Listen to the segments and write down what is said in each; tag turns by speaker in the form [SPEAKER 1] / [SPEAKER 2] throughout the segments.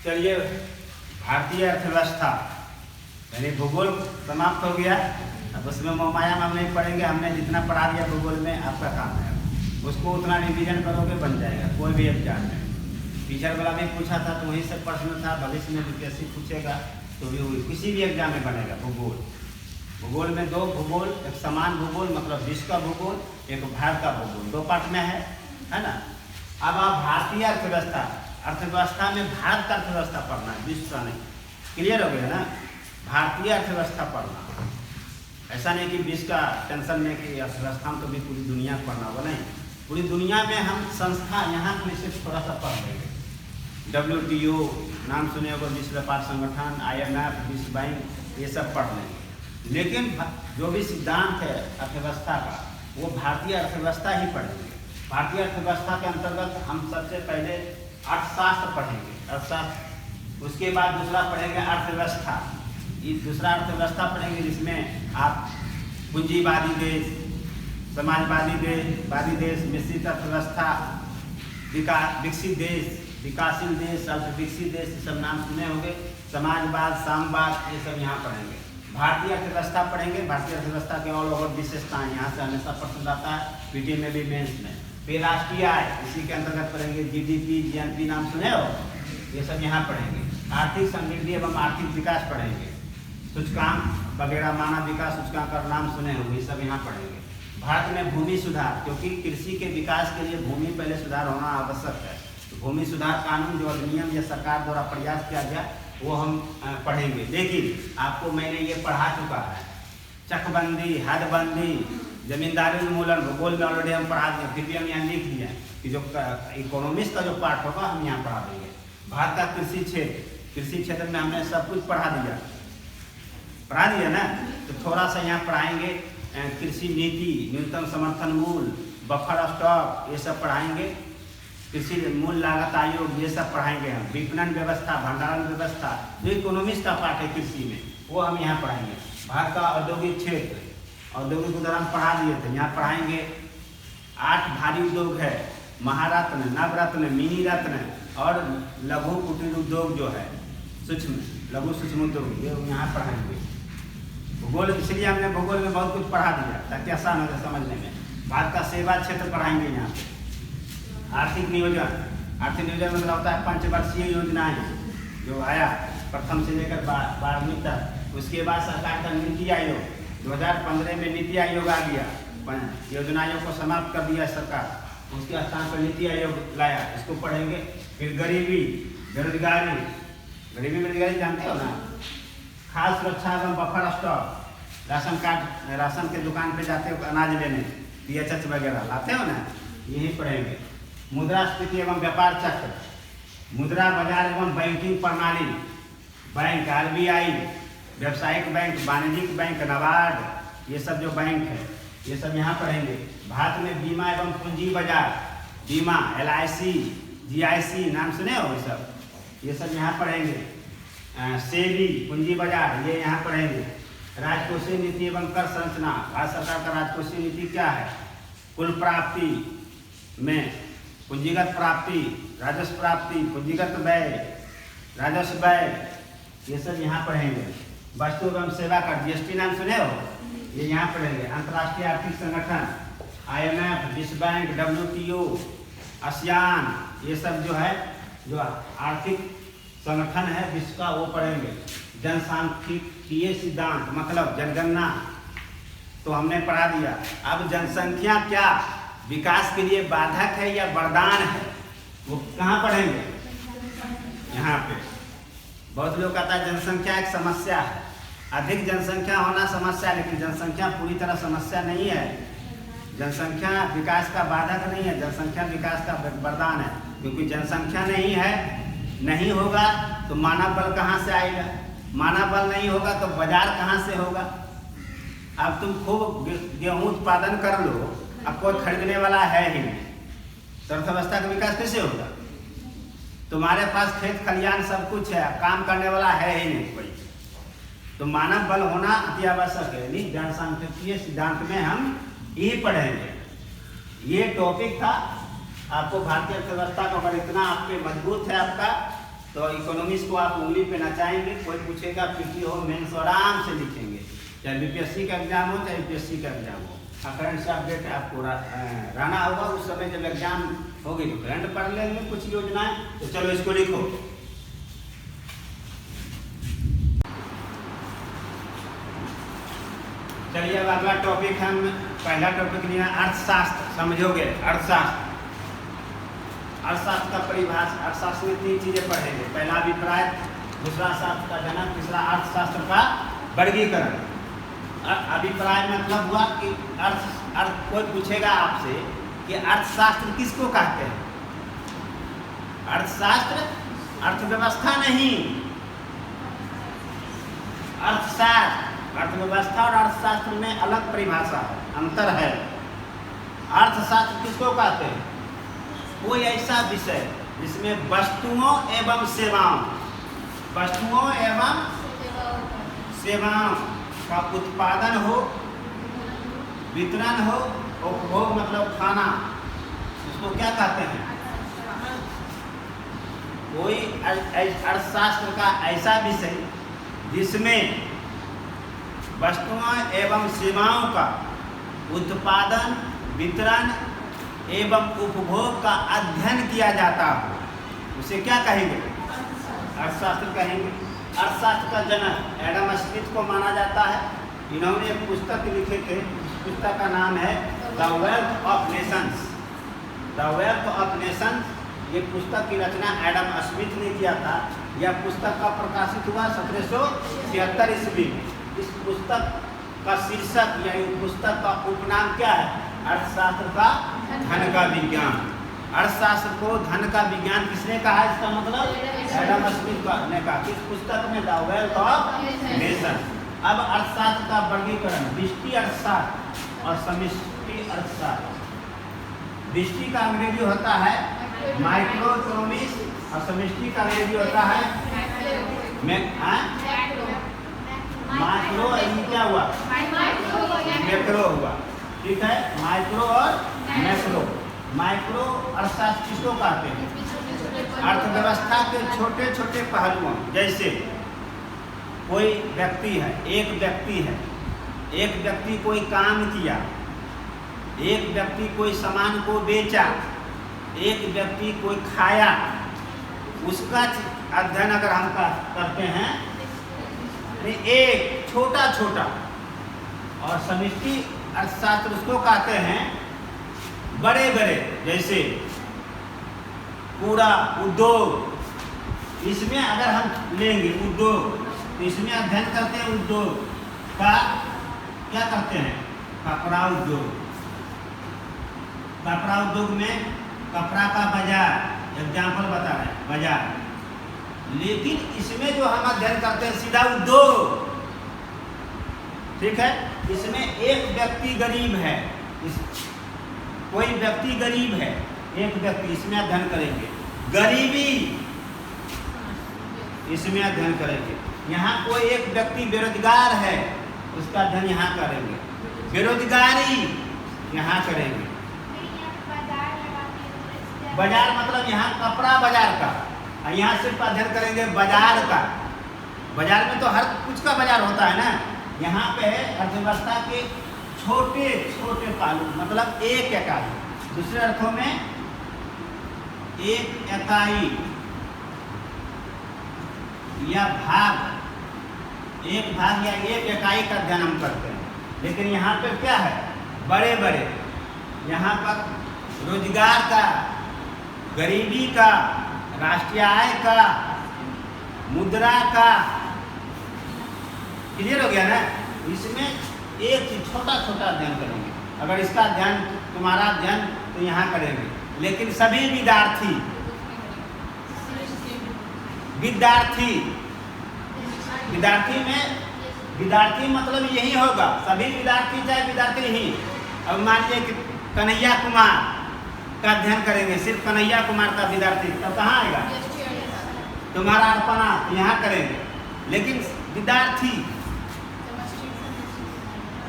[SPEAKER 1] चलिए, भारतीय अर्थव्यवस्था यानी भूगोल समाप्त हो गया। अब उसमें मोहमाया में हम नहीं पढ़ेंगे, हमने जितना पढ़ा दिया भूगोल में आपका काम है, उसको उतना रिवीजन करोगे बन जाएगा कोई भी एग्जाम में। टीचर वाला भी पूछा था तो वही सब प्रश्न था, भविष्य में यूपीएससी पूछेगा तो भी किसी भी एग्जाम में बनेगा। भूगोल में दो भूगोल, एक समान भूगोल मतलब विश्व का भूगोल, एक भारत का भूगोल, दो पार्ट में है ना। अब आप भारतीय अर्थव्यवस्था में भारत का अर्थव्यवस्था पढ़ना है, विश्व का नहीं। क्लियर हो गया ना। भारतीय अर्थव्यवस्था पढ़ना, ऐसा नहीं कि विश्व का टेंशन में कि अर्थव्यवस्था में तो भी पूरी दुनिया पढ़ना होगा, नहीं। पूरी दुनिया में हम संस्था यहाँ पर सिर्फ थोड़ा सा पढ़ लेंगे। WTO नाम सुने होगा, विश्व व्यापार संगठन, IMF, विश्व बैंक, ये सब पढ़ लेंगे। लेकिन जो भी सिद्धांत है अर्थव्यवस्था का वो भारतीय अर्थव्यवस्था ही पढ़ेंगे। भारतीय अर्थव्यवस्था के अंतर्गत हम सबसे पहले अर्थशास्त्र पढ़ेंगे, अर्थशास्त्र। उसके बाद दूसरा पढ़ेंगे अर्थव्यवस्था। ये दूसरा अर्थव्यवस्था पढ़ेंगे जिसमें आप पूंजीवादी देश, समाजवादी देश, मिश्रित अर्थव्यवस्था, विकसित देश, विकासशील देश, अल्प विकसित देश, ये सब नाम सुने होंगे। समाजवाद, साम्यवाद, ये सब यहाँ पढ़ेंगे। भारतीय अर्थव्यवस्था पढ़ेंगे। भारतीय अर्थव्यवस्था के ऑल ओवर विशेषताएं यहाँ से हमेशा प्रश्न आता है, पीटी में भी, मेंस में। फिर राष्ट्रीय आय, इसी के अंतर्गत पढ़ेंगे। GDP, GNP नाम सुने हो, ये सब यहाँ पढ़ेंगे। आर्थिक समृद्धि एवं आर्थिक विकास पढ़ेंगे। सूचकांक वगैरह, मानव विकास सूचकांक का नाम सुने हो, ये सब यहाँ पढ़ेंगे। भारत में भूमि सुधार, क्योंकि कृषि के विकास के लिए भूमि पहले सुधार होना आवश्यक है। तो भूमि सुधार कानून जो अधिनियम या सरकार द्वारा प्रयास किया गया वो हम पढ़ेंगे। लेकिन आपको मैंने ये पढ़ा चुका है, चकबंदी, हदबंदी, जमींदारी उन्मूलन भूगोल में ऑलरेडी हम पढ़ा दिए। फिर भी हम यहाँ लिख दिए कि जो इकोनॉमिक्स का जो पार्ट होगा हम यहाँ पढ़ा देंगे। भारत का कृषि क्षेत्र में हमने सब कुछ पढ़ा दिया ना। तो थोड़ा सा यहाँ पढ़ाएंगे कृषि नीति, न्यूनतम समर्थन मूल्य, बफर स्टॉक, ये सब पढ़ाएंगे। कृषि मूल लागत आयोग, ये सब पढ़ाएंगे हम। विपणन व्यवस्था, भंडारण व्यवस्था, जो इकोनॉमिक्स का पार्ट है कृषि में, वो हम यहाँ पढ़ाएंगे। भारत का औद्योगिक क्षेत्र, औद्योगिक उदाहरण पढ़ा दिए थे, यहाँ पढ़ाएंगे। 8 भारी उद्योग है, महारत्न, नवरत्न, मिनी रत्न और लघु कुटीर उद्योग जो है, लघु सूक्ष्म उद्योग, ये यहाँ पढ़ाएंगे। भूगोल, इसलिए हमने भूगोल में बहुत कुछ पढ़ा दिया ताकि आसान हो जाए समझने में। भारत का सेवा क्षेत्र पढ़ाएंगे यहाँ पे। आर्थिक नियोजन मतलब होता है पंचवर्षीय योजनाएं जो आया प्रथम से लेकर 12वीं तक। उसके बाद सरकार का नीति आयोग, 2015 में नीति आयोग आ गया, योजना आयोग को समाप्त कर दिया सरकार। उसके स्थान पर नीति आयोग लाया, इसको पढ़ेंगे। फिर गरीबी, बेरोजगारी जानते हो ना। खाद्य सुरक्षा एवं buffer stock, ration card, ration के दुकान पे जाते हो अनाज लेने, PHS वगैरह लाते हो ना, यही पढ़ेंगे। मुद्रास्फीति एवं व्यापार चक्र, मुद्रा बाजार एवं बैंकिंग प्रणाली, बैंक, RBI, व्यावसायिक बैंक, वाणिज्यिक बैंक, नाबार्ड, ये सब जो बैंक है ये सब यहाँ पढ़ेंगे। भारत में बीमा एवं पूंजी बाजार, बीमा, LIC, GIC नाम सुने हो, ये सब यहाँ पढ़ेंगे। सेबी, पूंजी बाजार, ये यहाँ पढ़ेंगे। राजकोषीय नीति एवं कर संरचना, भारत सरकार का राजकोषीय नीति क्या है। कुल प्राप्ति में पूंजीगत प्राप्ति, राजस्व प्राप्ति, पूंजीगत व्यय, राजस्व व्यय, ये सब यहाँ पढ़ेंगे। वस्तु एवं सेवा कर, GST नाम सुने हो, ये यहाँ पढ़ेंगे। अंतर्राष्ट्रीय आर्थिक संगठन, IMF, विश्व बैंक, WTO, ASEAN, ये सब जो है जो आर्थिक संगठन है विश्व का, वो पढ़ेंगे। जनसांख्यिकीय सिद्धांत मतलब जनगणना तो हमने पढ़ा दिया। अब जनसंख्या क्या विकास के लिए बाधक है या वरदान है, वो कहाँ पढ़ेंगे, यहाँ पे। बहुत लोग कहता है जनसंख्या एक समस्या है, अधिक जनसंख्या होना समस्या, लेकिन जनसंख्या पूरी तरह समस्या नहीं है। जनसंख्या विकास का बाधक नहीं है, जनसंख्या विकास का वरदान है। क्योंकि जनसंख्या नहीं होगा तो मानव बल कहाँ से आएगा, मानव बल नहीं होगा तो बाजार कहाँ से होगा। अब तुम खूब गेहूं उत्पादन कर लो, अब कोई खरीदने वाला है ही नहीं, तो अर्थव्यवस्था का विकास कैसे होगा। तुम्हारे पास खेत खलियान सब कुछ है, काम करने वाला है ही नहीं कोई, तो मानव बल होना अति आवश्यक है। जनसांख्यिकीय सिद्धांत में हम यही पढ़ेंगे। ये टॉपिक था। आपको भारतीय अर्थव्यवस्था का अगर इतना आपके मजबूत है आपका तो इकोनॉमिक्स को आप उंगली पे नचाएंगे, कोई पूछेगा पीटी हो मेंस आराम से लिखेंगे, चाहे बीपीएससी का एग्जाम हो चाहे यूपीएससी का एग्जाम हो। करंट से अपडेट आपको रहना होगा। उस समय जब एग्जाम होगी तो करंट पढ़ लेंगे कुछ योजनाएं। तो चलो इसको लिखो। चलिए अब अगला टॉपिक हम पहला टॉपिक लिया अर्थशास्त्र। समझोगे अर्थशास्त्र? अर्थशास्त्र का परिभाषा। अर्थशास्त्र में 3 चीजें पढ़ेंगे, पहला अभिप्राय, दूसरा शास्त्र का जनक, तीसरा अर्थशास्त्र का वर्गीकरण। अभिप्राय मतलब हुआ कि अर्थ कोई पूछेगा आपसे कि अर्थशास्त्र किसको कहते हैं? अर्थशास्त्र अर्थव्यवस्था नहीं, अर्थशास्त्र। अर्थव्यवस्था और अर्थशास्त्र में अलग परिभाषा है, अंतर है। अर्थशास्त्र किसको कहते हैं? कोई ऐसा विषय जिसमें वस्तुओं एवं सेवाओं का उत्पादन हो, वितरण हो, उपभोग मतलब खाना, उसको क्या कहते हैं? कोई अर्थशास्त्र का ऐसा विषय जिसमें वस्तुओं एवं सेवाओं का उत्पादन, वितरण एवं उपभोग का अध्ययन किया जाता हो, उसे क्या कहेंगे? अर्थशास्त्र कहेंगे। अर्थशास्त्र का जनक एडम स्मिथ को माना जाता है। इन्होंने एक पुस्तक लिखे थे, पुस्तक का नाम है the wealth of Nations. The wealth of Nations, ये पुस्तक की रचना एडम स्मिथ ने किया था। यह पुस्तक का प्रकाशित हुआ 1773 ईस्वी में। इस पुस्तक का शीर्षक या इस पुस्तक का उपनाम क्या है? अर्थशास्त्र का धन का विज्ञान। अर्थशास्त्र को धन का विज्ञान किसने कहा? इसका मतलब एडम स्मिथ ने कहा। किस पुस्तक में? The wealth of nation. अब अर्थशास्त्र का वर्गीकरण, व्यष्टि अर्थशास्त्र और समष्टि अर्थशास्त्र। व्यष्टि का अंग्रेजी होता है माइक्रो इकोनॉमिक्स और समष्टि का अंग्रेजी होता है माइक्रो। क्या हुआ? मैक्रो हुआ। ठीक है, माइक्रो और मैक्रो। माइक्रो अर्थशास्त्र किसको कहते हैं? अर्थव्यवस्था के छोटे छोटे पहलुओं, जैसे कोई व्यक्ति है, एक व्यक्ति कोई काम किया, एक व्यक्ति कोई सामान को बेचा, एक व्यक्ति कोई खाया, उसका अध्ययन अगर हम करते हैं, एक छोटा छोटा। और समष्टि अर्थशास्त्र उसको कहते हैं बड़े बड़े, जैसे पूरा उद्योग। इसमें अगर हम लेंगे उद्योग, तो इसमें अध्ययन करते हैं उद्योग का, क्या करते हैं? कपड़ा उद्योग। कपड़ा उद्योग में कपड़ा का बाजार, एग्जाम्पल बता रहे हैं, बाजार। लेकिन इसमें जो हम अध्ययन करते हैं सीधा उद्योग। ठीक है, इसमें एक व्यक्ति गरीब है, कोई व्यक्ति गरीब है, एक व्यक्ति, इसमें अध्ययन करेंगे। गरीबी, इसमें अध्ययन करेंगे। यहाँ कोई एक व्यक्ति बेरोजगार है, उसका अध्ययन यहाँ करेंगे। बेरोजगारी यहाँ करेंगे। बाजार मतलब यहाँ कपड़ा बाजार का, और यहाँ सिर्फ अध्ययन करेंगे बाजार का। बाजार में तो हर कुछ का बाजार होता है ना। यहाँ पे अर्थव्यवस्था के छोटे छोटे पहलू, मतलब एक इकाई, दूसरे अर्थों में एक इकाई या भाग, एक भाग या एक इकाई का अध्ययन हम करते हैं। लेकिन यहाँ पे क्या है? बड़े बड़े। यहाँ पर रोजगार का, गरीबी का, राष्ट्रीय आय का, मुद्रा का। क्लियर हो गया ना? इसमें एक चीज छोटा छोटा अध्ययन करेंगे। अगर इसका अध्ययन, तुम्हारा अध्ययन तो यहाँ करेंगे। लेकिन सभी विद्यार्थी में विद्यार्थी मतलब यही होगा, सभी विद्यार्थी चाहे विद्यार्थी ही। अब मान लीजिए कि कन्हैया कुमार का अध्ययन करेंगे, सिर्फ कन्हैया कुमार का विद्यार्थी, तब कहाँ आएगा? तुम्हारा अर्पणा यहाँ करेंगे। लेकिन विद्यार्थी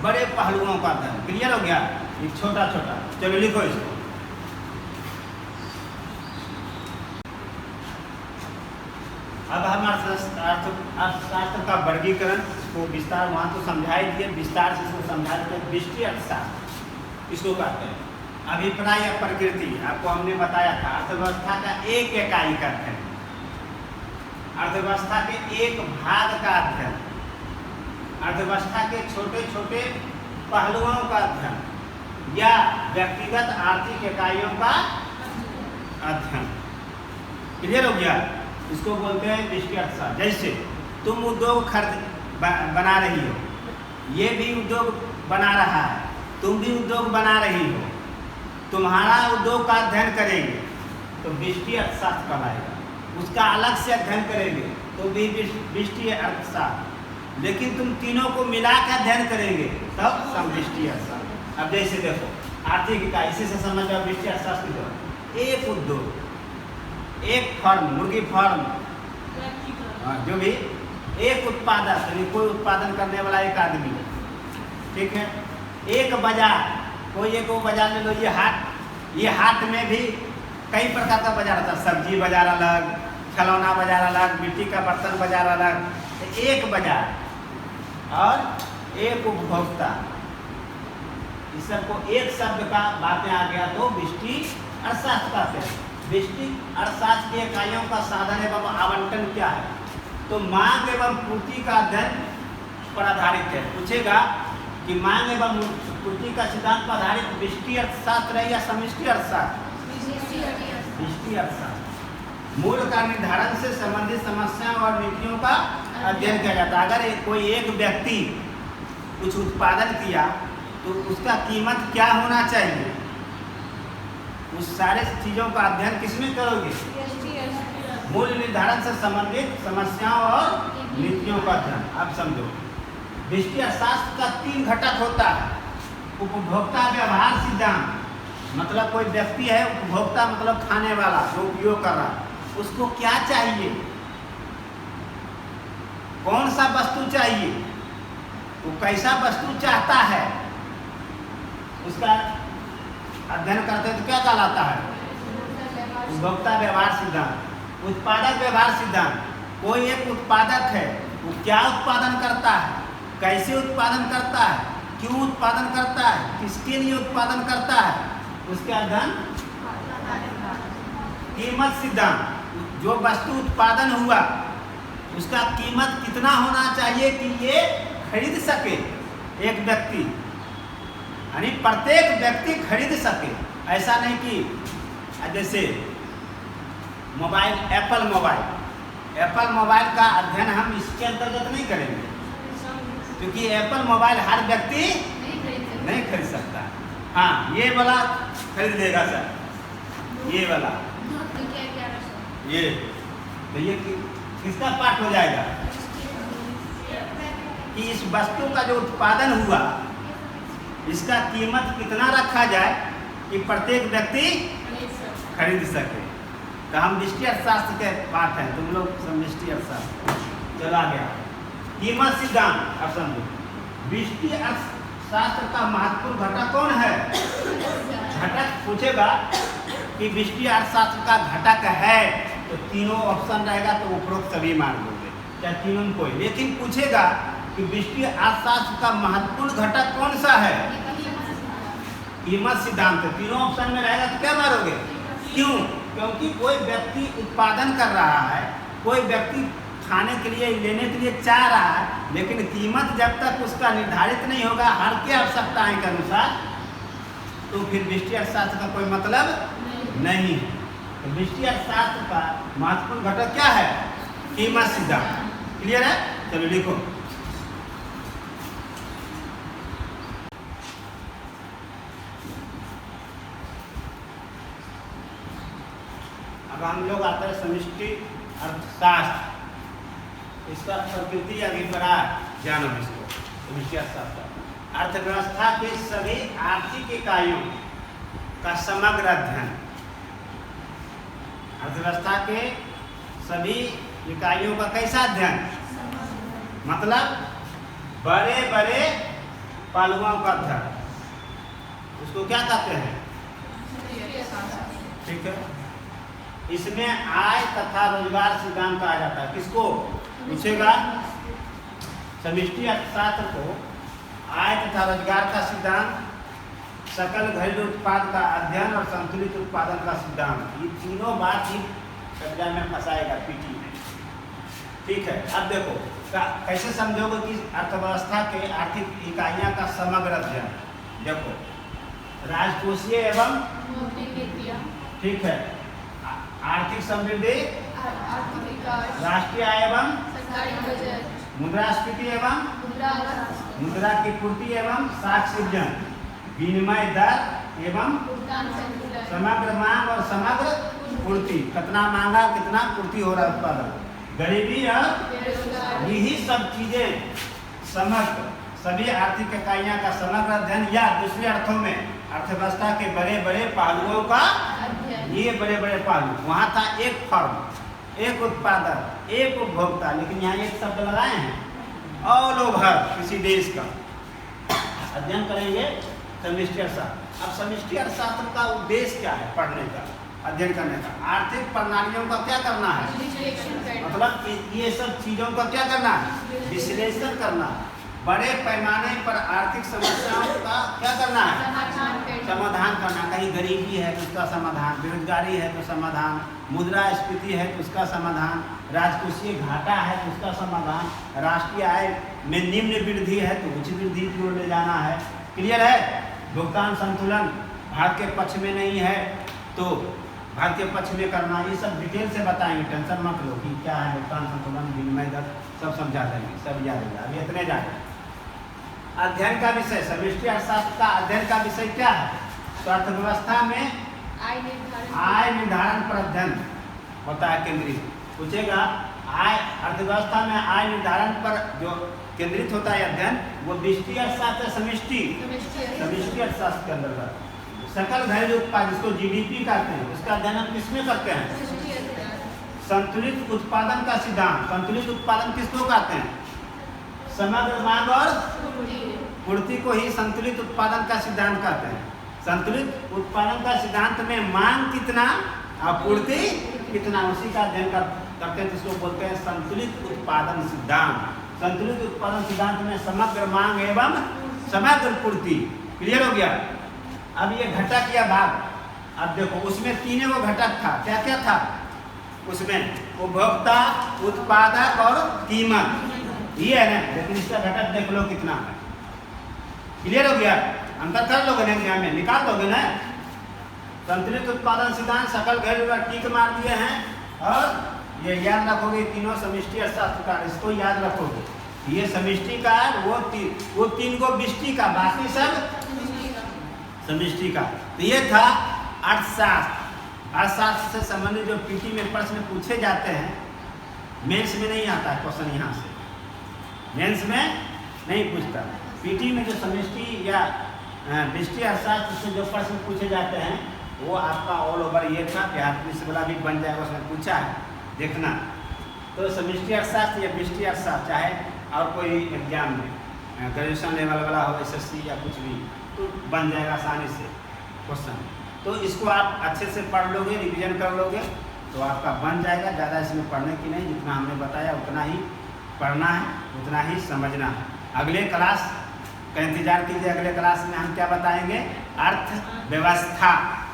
[SPEAKER 1] बड़े पहलुओं का अध्ययन। क्लियर हो गया? एक छोटा छोटा। चलो लिखो इसको। अब हम अर्थशास्त्र का वर्गीकरण को विस्तार वहाँ तो समझा ही दिए, विस्तार से इसको समझा देते हैं। व्यष्टि अर्थशास्त्र इसको कहते हैं। अभिप्राय या प्रकृति आपको हमने बताया था, अर्थव्यवस्था का एक इकाई का अध्ययन, अर्थव्यवस्था के एक भाग का अध्ययन, अर्थव्यवस्था के छोटे छोटे पहलुओं का अध्ययन या व्यक्तिगत आर्थिक इकाइयों का अध्ययन। क्लियर हो गया? इसको बोलते हैं व्यष्टि अर्थशास्त्र। जैसे तुम उद्योग बना रही हो, ये भी उद्योग बना रहा है, तुम भी उद्योग बना रही हो, तुम्हारा उद्योग का अध्ययन करेंगे तो व्यष्टि अर्थशास्त्र कहलाएगा। उसका अलग से अध्ययन करेंगे तो भी व्यष्टि अर्थशास्त्र। लेकिन तुम तीनों को मिला कर अध्ययन करेंगे तब समव्यष्टि अर्थशास्त्र। अब जैसे देखो आर्थिक इकाई, इसी से समझ लो व्यष्टि अर्थशास्त्र। एक उद्योग, एक फर्म, मुर्गी फर्म, जो भी एक उत्पादक, यानी कोई उत्पादन करने वाला एक आदमी, ठीक है। एक बाजार, कोई एक वो बाजार ले लो, ये हाट में भी कई प्रकार का बाजार होता है। सब्जी बाजार अलग, खिलौना बाजार अलग, मिट्टी का बर्तन बाजार अलग। एक बाजार और एक उपभोक्ता, इस सबको एक शब्द का बातें आ गया तो व्यष्टि अर्थशास्त्र कहते हैं। व्यष्टि अर्थशास्त्र की इकाइयों का साधन एवं आवंटन क्या है? तो मांग एवं पूर्ति का अध्ययन पर आधारित है। पूछेगा कि मांग एवं पूर्ति का सिद्धांत पर आधारित व्यष्टि अर्थशास्त्र है या समष्टि अर्थशास्त्र? व्यष्टि अर्थशास्त्र। मूल्य का निर्धारण से संबंधित समस्याओं और नीतियों का अध्ययन किया जाता है। अगर कोई एक व्यक्ति कुछ उत्पादन किया तो उसका कीमत क्या होना चाहिए, उस सारे चीजों का अध्ययन किसमें करोगे? मूल्य निर्धारण से संबंधित समस्याओं और नीतियों का अध्ययन। अब समझो, व्यष्टि अर्थशास्त्र का 3 घटक होता है। उपभोक्ता व्यवहार सिद्धांत, मतलब कोई व्यक्ति है, उपभोक्ता मतलब खाने वाला जो उपयोग कर रहा है, उसको क्या चाहिए, कौन सा वस्तु चाहिए, वो कैसा वस्तु चाहता है, उसका अध्ययन करते हैं तो क्या कहलाता है? उपभोक्ता व्यवहार सिद्धांत। उत्पादक व्यवहार सिद्धांत, कोई एक उत्पादक है, वो क्या उत्पादन करता है, कैसे उत्पादन करता है, क्यों उत्पादन करता है, किसके लिए उत्पादन करता है, उसके अध्ययन। कीमत सिद्धांत, जो वस्तु उत्पादन हुआ उसका कीमत कितना होना चाहिए कि ये खरीद सके एक व्यक्ति, यानी प्रत्येक व्यक्ति खरीद सके। ऐसा नहीं कि जैसे मोबाइल, एप्पल मोबाइल का अध्ययन हम इसके अंतर्गत नहीं करेंगे, क्योंकि एप्पल मोबाइल हर व्यक्ति नहीं खरीद सकता। हाँ, ये वाला खरीद लेगा सर, ये वाला, ये तो ये किसका पार्ट हो जाएगा कि इस वस्तु का जो उत्पादन हुआ इसका कीमत कितना रखा जाए कि प्रत्येक व्यक्ति खरीद सके। तो हम व्यष्टि अर्थशास्त्र के पाठ हैं, तुम लोग समष्टि अर्थशास्त्र। चला गया कीमत सिद्धांत। अब समझो, व्यष्टि अर्थशास्त्र का महत्वपूर्ण घटक कौन है? घटक पूछेगा कि व्यष्टि अर्थशास्त्र का घटक है तो तीनों ऑप्शन रहेगा तो उपरोक्त सभी मान लोगे, चाहे तीनों कोई। लेकिन पूछेगा कि व्यष्टि अर्थशास्त्र का महत्वपूर्ण घटक कौन सा है? कीमत सिद्धांत। तीनों ऑप्शन में रहेगा तो क्या मारोगे? क्यों? क्योंकि कोई व्यक्ति उत्पादन कर रहा है, कोई व्यक्ति खाने के लिए, लेने के लिए चाह रहा है, लेकिन कीमत जब तक उसका निर्धारित नहीं होगा हर की आवश्यकताएं के अनुसार, तो फिर व्यष्टि अर्थशास्त्र का कोई मतलब नहीं है। तो व्यष्टि अर्थशास्त्र का महत्वपूर्ण घटक क्या है? कीमत सिद्धांत। क्लियर है? चलो लिखो। अब हम लोग आते हैं समष्टि अर्थशास्त्र। इसका प्रकृति अभिप्राय जानो इसको। समष्टि अर्थशास्त्र अर्थव्यवस्था के सभी आर्थिक इकाइयों का समग्र अध्ययन। अर्थव्यवस्था के सभी इकाइयों का कैसा अध्ययन? मतलब बड़े बड़े पहलुओं का अध्ययन। उसको क्या कहते हैं? ठीक है। इसमें आय तथा रोजगार सिद्धांत कहा जाता है। किसको पूछेगा? समष्टि अर्थशास्त्र को आय तथा रोजगार का सिद्धांत, सकल घरेलू उत्पाद का अध्ययन और संतुलित उत्पादन का सिद्धांत, ये तीनों बात ही कब्जा में फंसाएगा पीटी में। ठीक है, अब देखो कैसे समझोगे कि अर्थव्यवस्था के आर्थिक इकाइयां का समग्र अध्ययन। देखो, राजकोषीय एवं ठीक है, आर्थिक समृद्धि, राष्ट्रीय आय एवं मुद्रास्फीति एवं मुद्रा की पूर्ति एवं साख सृजन, विनिमय दर एवं समग्र मांग और समग्र पूर्ति, कितना मांगा कितना पूर्ति हो रहा है उत्पादन, गरीबी और यही सब चीजें समग्र सभी आर्थिक इकाइयां का समग्र अध्ययन, या दूसरे अर्थों में अर्थव्यवस्था के बड़े बड़े पहलुओं का ये बड़े बड़े पहलू। वहाँ था एक फर्म, एक उत्पादक, एक उपभोक्ता, लेकिन यहाँ एक शब्द लगाए हैं ऑल ओवर किसी देश का अध्ययन करेंगे समष्टि अर्थशास्त्र। अब समष्टि अर्थशास्त्र का उद्देश्य क्या है? पढ़ने का, अध्ययन करने का, आर्थिक प्रणालियों का क्या करना है, मतलब ये सब चीजों का क्या करना है? विश्लेषण करना, बड़े पैमाने पर आर्थिक समस्याओं का क्या करना है? समाधान करना। कहीं गरीबी है तो उसका समाधान, बेरोजगारी है तो समाधान, मुद्रास्फीति है तो उसका समाधान, राजकोषीय घाटा है तो उसका समाधान, राष्ट्रीय आय में निम्न वृद्धि है तो उच्च वृद्धि की ओर ले जाना है। क्लियर है? भुगतान संतुलन भारत के पक्ष में नहीं है तो भारत के पक्ष में करना, ये सब डिटेल से बताएंगे, टेंशन मत लो कि क्या है भुगतान संतुलन, विनिमय दर, सब समझा देंगे, सब याद होगा। अभी इतने जाए अध्ययन का विषय, समष्टि अर्थशास्त्र का अध्ययन का विषय क्या है? तो अर्थव्यवस्था में आय निर्धारण पर अध्ययन होता है केंद्रित। पूछेगा आय, अर्थव्यवस्था में आय निर्धारण पर जो केंद्रित होता है अध्ययन, वो व्यष्टि अर्थशास्त्र, समष्टि अर्थशास्त्र के अंतर्गत। सकल घरेलू उत्पाद, जिसको जीडीपी कहते हैं, उसका अध्ययन हम किसमें करते हैं? संतुलित उत्पादन का सिद्धांत। संतुलित उत्पादन किसको कहते हैं? समग्र मांग और पूर्ति को ही संतुलित उत्पादन का सिद्धांत कहते हैं। संतुलित उत्पादन का सिद्धांत में मांग कितना और पूर्ति कितना, उसी का अध्ययन करते हैं, जिसको बोलते हैं संतुलित उत्पादन सिद्धांत। संतुलित उत्पादन सिद्धांत में समग्र मांग एवं समग्र पूर्ति। क्लियर हो गया? अब ये घटक या भाग, अब देखो उसमें तीनों घटक था। क्या क्या था उसमें? उपभोक्ता, उत्पादक और कीमत, ये है ना। लेकिन इसका घटक देख लो कितना है। क्लियर हो गया? अंतर कर लोगे ना, एग्जाम में निकाल दोगे ना। संतुलित उत्पादन सिद्धांत, सकल घरेलू टीक मार दिए हैं, और ये याद रखोगे तीनों समष्टि अर्थशास्त्र का, इसको याद रखोगे। ये समष्टि का है, वो तीन को बिष्टि का, बाकी सब समष्टि का। तो ये था अर्थशास्त्र। अर्थशास्त्र से संबंधित जो पीटी में प्रश्न पूछे जाते हैं, मेंस में नहीं आता है क्वेश्चन, यहाँ से मेंस में नहीं पूछता। पीटी में जो समष्टि या व्यष्टि अर्थशास्त्र से जो प्रश्न पूछे जाते हैं, वो आपका ऑल ओवर ये था। बिहार पुलिस वाला भी बन जाएगा, उसने पूछा है, देखना। तो समष्टि अर्थशास्त्र या व्यष्टि अर्थशास्त्र, चाहे और कोई एग्जाम में ग्रेजुएशन लेवल वाला हो, एसएससी या कुछ भी, तो बन जाएगा आसानी से क्वेश्चन। तो इसको आप अच्छे से पढ़ लोगे, रिवीजन कर लोगे, तो आपका बन जाएगा। ज़्यादा इसमें पढ़ने की नहीं, जितना हमने बताया उतना ही पढ़ना है, उतना ही समझना है। अगले क्लास का इंतजार कीजिए। अगले क्लास में हम क्या बताएंगे? अर्थव्यवस्था।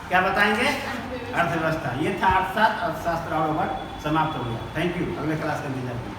[SPEAKER 1] क्या बताएंगे? अर्थव्यवस्था। ये था अर्थशास्त्र। अर्थशास्त्र और समाप्त हो गया। Thank you. अगले क्लास का इंतजार कीजिए।